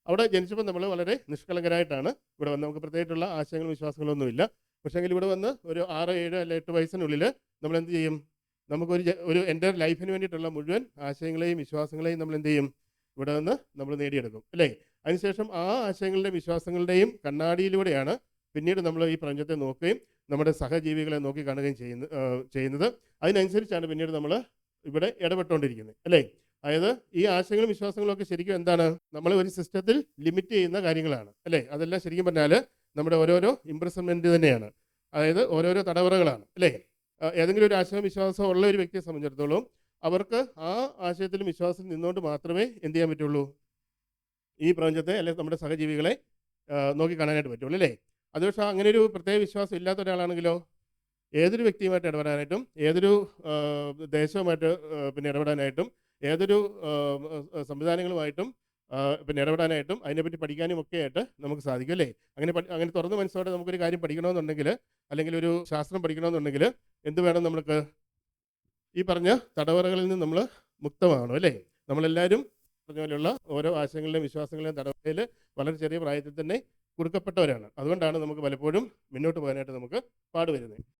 അവിടെ ജനിച്ചപ്പോൾ നമ്മൾ വളരെ നിഷ്കളങ്കരായിട്ടാണ് ഇവിടെ വന്ന് നമുക്ക് പ്രത്യേകിച്ചുള്ള ആശയങ്ങളും വിശ്വാസങ്ങളൊന്നുമില്ല. പക്ഷേങ്കിൽ ഇവിടെ വന്ന് ഒരു 6, 7 അല്ല 8 വയസ്സിനുള്ളിൽ നമ്മൾ എന്ത് ചെയ്യും? നമുക്കൊരു ഒരു എൻ്റെ ലൈഫിന് വേണ്ടിയിട്ടുള്ള മുഴുവൻ ആശയങ്ങളെയും വിശ്വാസങ്ങളെയും നമ്മൾ എന്ത് ചെയ്യും? ഇവിടെ നിന്ന് നമ്മൾ നേടിയെടുക്കും അല്ലേ? അതിനുശേഷം ആ ആശയങ്ങളുടെയും വിശ്വാസങ്ങളുടെയും കണ്ണാടിയിലൂടെയാണ് പിന്നീട് നമ്മൾ ഈ പ്രപഞ്ചത്തെ നോക്കുകയും നമ്മുടെ സഹജീവികളെ നോക്കി കാണുകയും ചെയ്യുന്നത്. അതിനനുസരിച്ചാണ് പിന്നീട് നമ്മൾ ഇവിടെ ഇടപെട്ടുകൊണ്ടിരിക്കുന്നത് അല്ലേ? അതായത് ഈ ആശയങ്ങളും വിശ്വാസങ്ങളും ഒക്കെ ശരിക്കും എന്താണ്? നമ്മൾ ഒരു സിസ്റ്റത്തിൽ ലിമിറ്റ് ചെയ്യുന്ന കാര്യങ്ങളാണ് അല്ലേ? അതെല്ലാം ശരിക്കും പറഞ്ഞാൽ നമ്മുടെ ഓരോരോ ഇംപ്രസ്മെന്റ് തന്നെയാണ്. അതായത് ഓരോരോ തടവറകളാണ് അല്ലേ? ഏതെങ്കിലും ഒരു ആശയം വിശ്വാസം ഉള്ള ഒരു വ്യക്തിയെ സംബന്ധിച്ചിടത്തോളം അവർക്ക് ആ ആശയത്തിലും വിശ്വാസത്തിൽ നിന്നുകൊണ്ട് മാത്രമേ എന്ത് ചെയ്യാൻ പറ്റുള്ളൂ? ഈ പ്രപഞ്ചത്തെ അല്ലെങ്കിൽ നമ്മുടെ സഹജീവികളെ നോക്കി കാണാനായിട്ട് പറ്റുള്ളൂ അല്ലേ? അത് പക്ഷേ അങ്ങനെ ഒരു പ്രത്യേക വിശ്വാസം ഇല്ലാത്ത ഒരാളാണെങ്കിലോ ഏതൊരു വ്യക്തിയുമായിട്ട് ഇടപെടാനായിട്ടും ഏതൊരു ദേശവുമായിട്ട് പിന്നെ ഇടപെടാനായിട്ടും ഏതൊരു സംവിധാനങ്ങളുമായിട്ടും പിന്നെ ഇടപെടാനായിട്ടും അതിനെപ്പറ്റി പഠിക്കാനും ഒക്കെ ആയിട്ട് നമുക്ക് സാധിക്കും അല്ലേ? അങ്ങനെ തുറന്ന മനസ്സോടെ നമുക്കൊരു കാര്യം പഠിക്കണമെന്നുണ്ടെങ്കിൽ അല്ലെങ്കിൽ ഒരു ശാസ്ത്രം പഠിക്കണമെന്നുണ്ടെങ്കിൽ എന്ത് വേണം നമുക്ക്? ഈ പറഞ്ഞ തടവറകളിൽ നിന്ന് നമ്മൾ മുക്തമാകണം അല്ലേ? നമ്മളെല്ലാവരും പറഞ്ഞ പോലെയുള്ള ഓരോ ആശയങ്ങളുടെയും വിശ്വാസങ്ങളുടെയും തടവറയിൽ വളരെ ചെറിയ പ്രായത്തിൽ തന്നെ കൊടുക്കപ്പെട്ടവരാണ്. അതുകൊണ്ടാണ് നമുക്ക് പലപ്പോഴും മുന്നോട്ട് പോകാനായിട്ട് നമുക്ക് പാടുവരുന്നത്.